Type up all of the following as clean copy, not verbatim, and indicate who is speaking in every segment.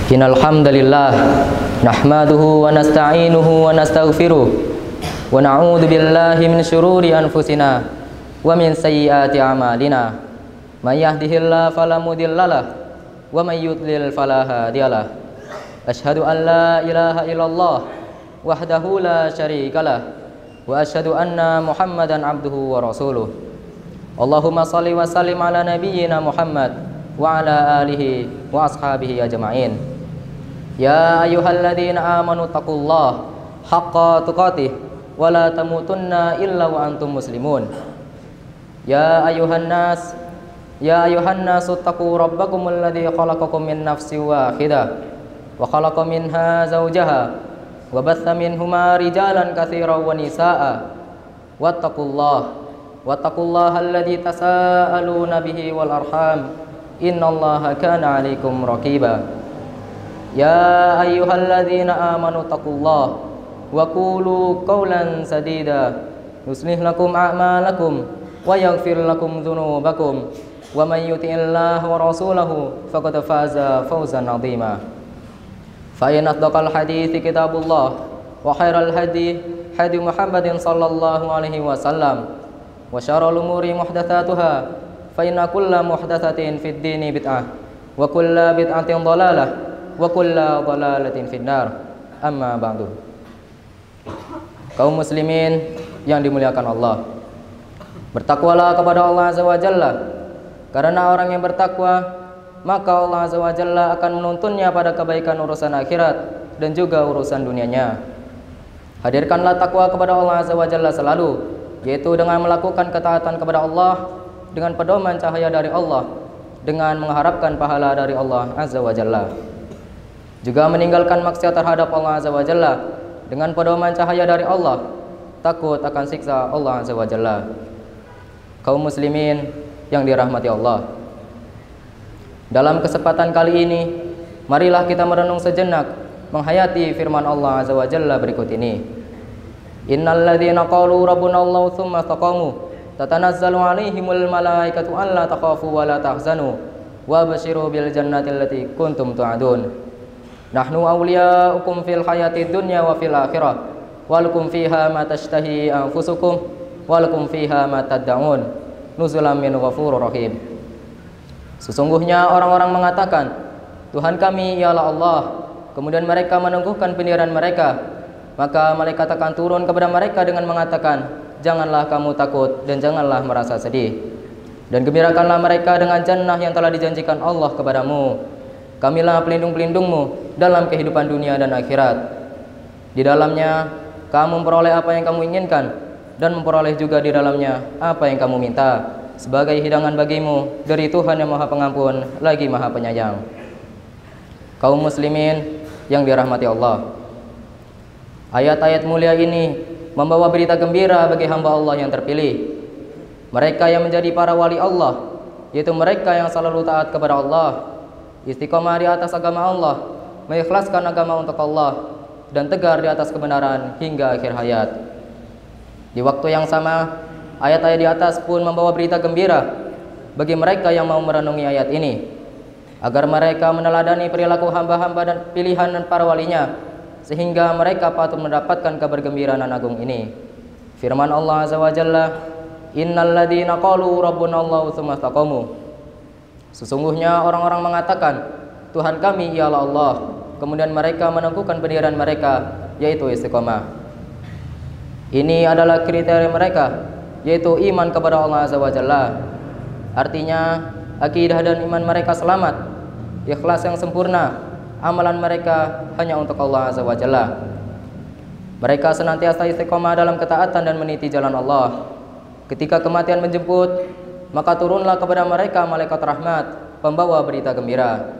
Speaker 1: Innal hamdalillah nahmaduhu wa nasta'inuhu wa nastaghfiruh wa na'udzu billahi min syururi anfusina wa min sayyiati a'malina. May yahdihillahu fala mudhillalah wa may yudlil fala hadiyalah. Asyhadu an la ilaha illallah wahdahu la syarikalah wa asyhadu anna Muhammadan abduhu wa rasuluh. Allahumma shalli wa sallim ala nabiyyina Muhammad wa ala alihi wa ashabihi ajma'in. Ya ayyuhalladzina amanu taqullaha haqqa tuqatih wa la tamutunna illa wa antum muslimun. Ya ayuhan nas taqu rabbakumul ladzi khalaqakum min nafsin wahidah wa khalaqa minha zawjaha wa batha minhuma rijalan katsiran wa nisaa'a wattaqullaha alladzi tasaaluna bihi wal arham innallaha kana 'alaikum raqiba. Ya ayyuhalladzina amanu taqullaha wa qulu qawlan sadida yuslih lakum a'malakum wa yaghfir lakum dzunubakum wa may yuti'illaha wa rasulahu faqad faza fawzan 'azima. Fa inna asdaqal hadithi kitabullah wa khairal hadi Muhammadin sallallahu alaihi wasallam wa syarrul umuri muhdatsatuha fa inna kulla muhdatsatin fid dini bid'ah wa kulla bid'atin dhalalah wa kulla dhalalatin finnar. Amma ba'du. Kaum muslimin yang dimuliakan Allah, bertakwalah kepada Allah Azza wa Jalla, karena orang yang bertakwa maka Allah Azza wa Jalla akan menuntunnya pada kebaikan urusan akhirat dan juga urusan dunianya. Hadirkanlah takwa kepada Allah Azza wa Jalla selalu, yaitu dengan melakukan ketaatan kepada Allah, dengan pedoman cahaya dari Allah, dengan mengharapkan pahala dari Allah Azza wa Jalla. Juga meninggalkan maksiat terhadap Allah Azza wa Jalla dengan pedoman cahaya dari Allah, takut akan siksa Allah Azza wa Jalla. Kaum muslimin yang dirahmati Allah, dalam kesempatan kali ini marilah kita merenung sejenak menghayati firman Allah Azza wa Jalla berikut ini. Innal ladzina qalu rabbuna Allah tsumma istaqamu tatanazzalu alaihimul malaikatu alla takhafu wa la tahzanu wa basyiru bil jannati allati kuntum tu'adun. Nahnu awliya'ukum fil hayati dunya wa fil akhirah walakum fiha ma tashtahi anfusukum walakum fiha ma tad'un nuzulan min ghafurur rahim. Sesungguhnya orang-orang mengatakan Tuhan kami ialah Allah, kemudian mereka meneguhkan pendirian mereka, maka malaikat akan turun kepada mereka dengan mengatakan, janganlah kamu takut dan janganlah merasa sedih, dan gembirakanlah mereka dengan jannah yang telah dijanjikan Allah kepadamu. Kamilah pelindung-pelindungmu dalam kehidupan dunia dan akhirat. Di dalamnya kamu memperoleh apa yang kamu inginkan, dan memperoleh juga di dalamnya apa yang kamu minta, sebagai hidangan bagimu dari Tuhan yang Maha Pengampun lagi Maha Penyayang. Kaum muslimin yang dirahmati Allah, ayat-ayat mulia ini membawa berita gembira bagi hamba Allah yang terpilih, mereka yang menjadi para wali Allah, yaitu mereka yang selalu taat kepada Allah, istiqomah di atas agama Allah, mengikhlaskan agama untuk Allah, dan tegar di atas kebenaran hingga akhir hayat. Di waktu yang sama, ayat-ayat di atas pun membawa berita gembira bagi mereka yang mau merenungi ayat ini, agar mereka meneladani perilaku hamba-hamba dan pilihan dan para walinya, sehingga mereka patut mendapatkan kabar gembira nan agung ini. Firman Allah Azza wa Jalla, innal ladzina qalu rabbuna Allah tsumma istaqamu. Sesungguhnya orang-orang mengatakan Tuhan kami ialah Allah, kemudian mereka meneguhkan pendirian mereka, yaitu istiqomah. Ini adalah kriteria mereka, yaitu iman kepada Allah Azza wa Jalla. Artinya akidah dan iman mereka selamat, ikhlas yang sempurna, amalan mereka hanya untuk Allah Azza wa Jalla. Mereka senantiasa istiqomah dalam ketaatan dan meniti jalan Allah. Ketika kematian menjemput, maka turunlah kepada mereka malaikat rahmat, pembawa berita gembira.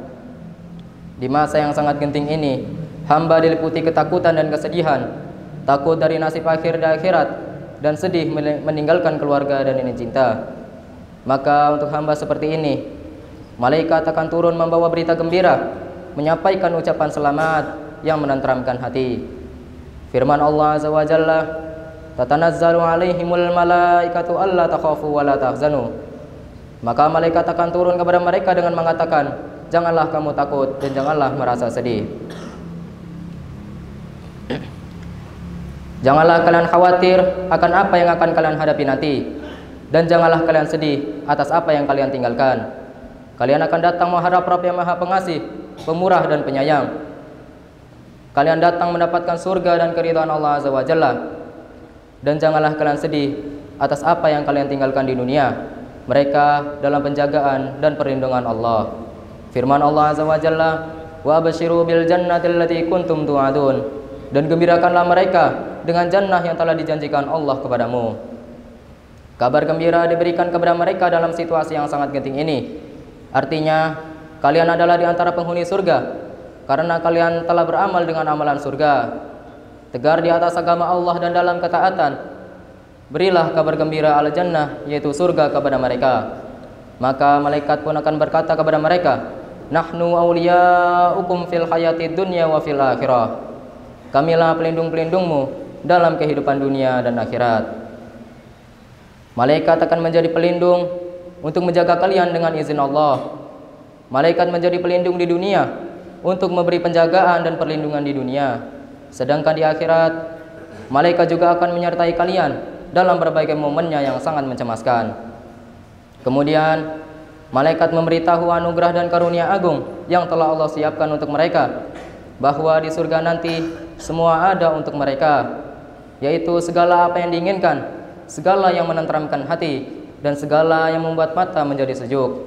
Speaker 1: Di masa yang sangat genting ini, hamba diliputi ketakutan dan kesedihan, takut dari nasib akhir di akhirat, dan sedih meninggalkan keluarga dan ini cinta. Maka untuk hamba seperti ini, malaikat akan turun membawa berita gembira, menyampaikan ucapan selamat yang menenteramkan hati. Firman Allah Azza wa Jalla, tatanazzalu alaihimul malaikatu alla takhafu wa la tahzanu Maka malaikat akan turun kepada mereka dengan mengatakan, janganlah kamu takut dan janganlah merasa sedih. Janganlah kalian khawatir akan apa yang akan kalian hadapi nanti, dan janganlah kalian sedih atas apa yang kalian tinggalkan. Kalian akan datang menghadap Rabb yang Maha Pengasih, Pemurah dan Penyayang. Kalian datang mendapatkan surga dan keridhaan Allah Azza wa Jalla. Dan janganlah kalian sedih atas apa yang kalian tinggalkan di dunia. Mereka dalam penjagaan dan perlindungan Allah. Firman Allah Azza wa Jalla, wa abasyiru bil jannati allati kuntum tu'adun. Dan gembirakanlah mereka dengan jannah yang telah dijanjikan Allah kepadamu. Kabar gembira diberikan kepada mereka dalam situasi yang sangat genting ini. Artinya, kalian adalah di antara penghuni surga karena kalian telah beramal dengan amalan surga. Tegar di atas agama Allah dan dalam ketaatan. Berilah kabar gembira al-jannah, yaitu surga kepada mereka. Maka malaikat pun akan berkata kepada mereka, nahnu awliya'ukum fil hayati dunya wa fil akhirah. Kamilah pelindung-pelindungmu dalam kehidupan dunia dan akhirat. Malaikat akan menjadi pelindung untuk menjaga kalian dengan izin Allah. Malaikat menjadi pelindung di dunia untuk memberi penjagaan dan perlindungan di dunia. Sedangkan di akhirat, malaikat juga akan menyertai kalian dalam berbagai momennya yang sangat mencemaskan. Kemudian, malaikat memberitahu anugerah dan karunia agung yang telah Allah siapkan untuk mereka, bahwa di surga nanti semua ada untuk mereka, yaitu segala apa yang diinginkan, segala yang menenteramkan hati, dan segala yang membuat mata menjadi sejuk.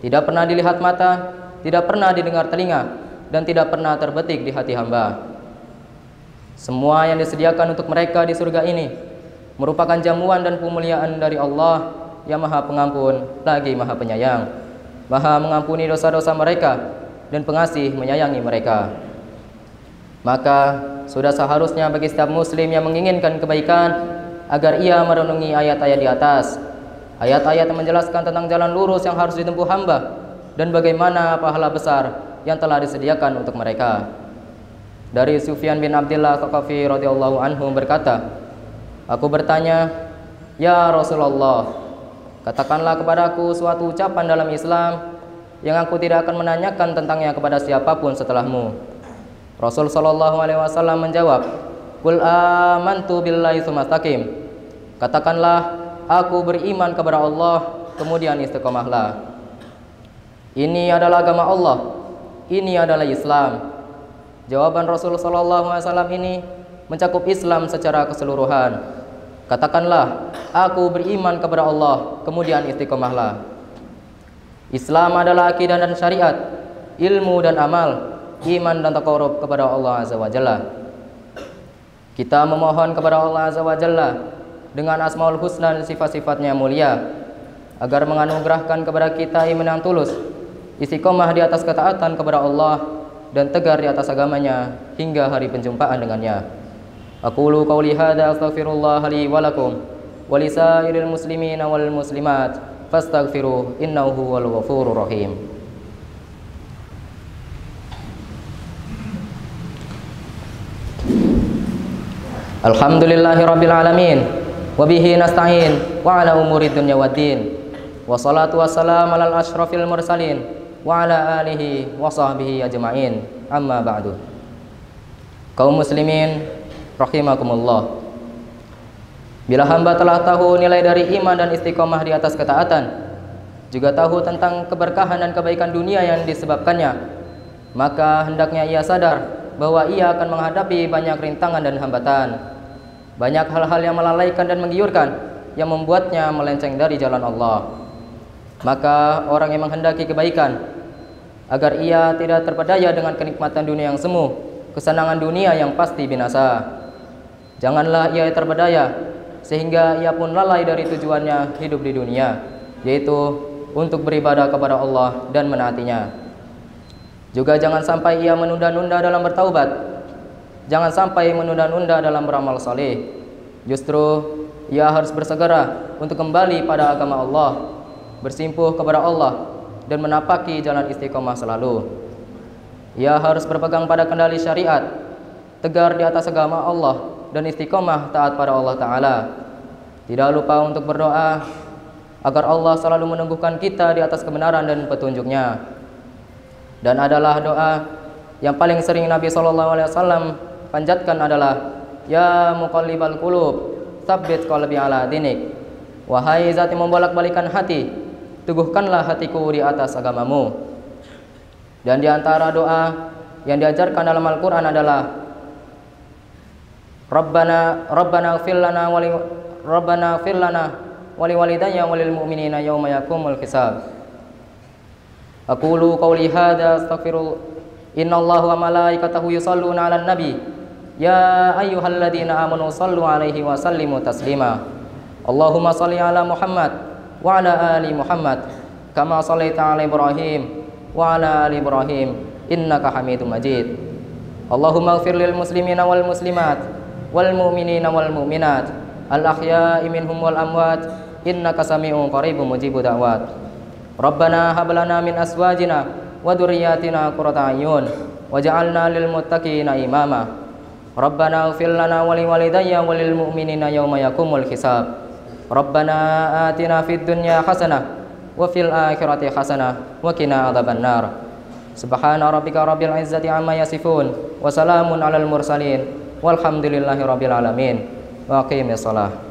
Speaker 1: Tidak pernah dilihat mata, tidak pernah didengar telinga, dan tidak pernah terbetik di hati hamba. Semua yang disediakan untuk mereka di surga ini merupakan jamuan dan pemuliaan dari Allah yang Maha Pengampun lagi Maha Penyayang, Maha mengampuni dosa-dosa mereka dan pengasih menyayangi mereka. Maka sudah seharusnya bagi setiap muslim yang menginginkan kebaikan agar ia merenungi ayat-ayat di atas. Ayat-ayat yang menjelaskan tentang jalan lurus yang harus ditempuh hamba dan bagaimana pahala besar yang telah disediakan untuk mereka. Dari Sufyan bin Abdullah Thaqafi radhiyallahu anhu berkata, aku bertanya, ya Rasulullah, katakanlah kepadaku suatu ucapan dalam Islam yang aku tidak akan menanyakan tentangnya kepada siapapun setelahmu. Rasul sallallahu alaihi wasallam menjawab, qul amantu billahi tsumma istaqim. Katakanlah, aku beriman kepada Allah, kemudian istiqomahlah. Ini adalah agama Allah, ini adalah Islam. Jawaban Rasul sallallahu alaihi wasallam ini mencakup Islam secara keseluruhan. Katakanlah, aku beriman kepada Allah, kemudian istiqomahlah. Islam adalah akidah dan syariat, ilmu dan amal, iman dan taqarrub kepada Allah Azza wa Jalla. Kita memohon kepada Allah Azza wa Jalla dengan asmaul husna dan sifat-sifatnya mulia agar menganugerahkan kepada kita iman yang tulus, istiqomah di atas ketaatan kepada Allah dan tegar di atas agamanya hingga hari penjumpaan dengannya. Aqulu qauli hadza astaghfirullah li wa lakum wa lisairil muslimina wal muslimat fastaghfiruh innahu huwal ghafurur rahim. Alhamdulillahi rabbil alamin wa bihi nasta'in wa ala umuri dunya waddin wa salatu wassalam alal asyrafil mursalin wa ala alihi wa sahbihi ajma'in, amma ba'du. Kaum muslimin rahimakumullah, bila hamba telah tahu nilai dari iman dan istiqomah di atas ketaatan, juga tahu tentang keberkahan dan kebaikan dunia yang disebabkannya, maka hendaknya ia sadar bahwa ia akan menghadapi banyak rintangan dan hambatan, banyak hal-hal yang melalaikan dan menggiurkan yang membuatnya melenceng dari jalan Allah. Maka orang yang menghendaki kebaikan agar ia tidak terpedaya dengan kenikmatan dunia yang semu, kesenangan dunia yang pasti binasa, janganlah ia terpedaya sehingga ia pun lalai dari tujuannya hidup di dunia, yaitu untuk beribadah kepada Allah dan menaatinya. Juga jangan sampai ia menunda-nunda dalam bertaubat, jangan sampai menunda-nunda dalam beramal saleh. Justru ia harus bersegera untuk kembali pada agama Allah, bersimpuh kepada Allah dan menapaki jalan istiqomah selalu. Ia harus berpegang pada kendali syariat, tegar di atas agama Allah dan istiqomah taat pada Allah Ta'ala. Tidak lupa untuk berdoa agar Allah selalu meneguhkan kita di atas kebenaran dan petunjuknya. Dan adalah doa yang paling sering Nabi SAW panjatkan adalah, Ya muqallibal qulub, tsabbit qalbi ala dinik. Wahai zat yang membolak-balikan hati, teguhkanlah hatiku di atas agamamu. Dan di antara doa yang diajarkan dalam Al-Quran adalah, Rabbana ighfir lana wa liwalidayya wa lil mu'minina yawma yaqumul hisab. Aqulu qawli hadza astaghfirullah. Innallaha wa malaikatahu yusholluna 'alan nabi. Ya ayyuhalladzina amanu shallu 'alaihi wa sallimu taslima. Allahumma shalli 'ala Muhammad wa 'ala ali Muhammad kama shallaita 'ala Ibrahim wa 'ala ali Ibrahim innaka Hamidum Majid. Allahumma ighfir lil muslimina wal muslimat wal mu'minina wal mu'minat al ahya'i minhum wal amwat innaka sami'un qaribun mujibud da'wat. Rabbana hab lana min azwajina wa dhurriyyatina qurrata a'yun waj'alna lil muttaqina imama. Rabbana ighfir lana wa liwalidayya wa lil mu'minina yawma yaqumul hisab. Rabbana atina fid dunya hasanah wa fil akhirati hasanah wa qina adzabannar. Subhana rabbika rabbil izzati amma yasifun wa salamun alal mursalin walhamdulillahi rabbil alamin. Wa aqimis shalah.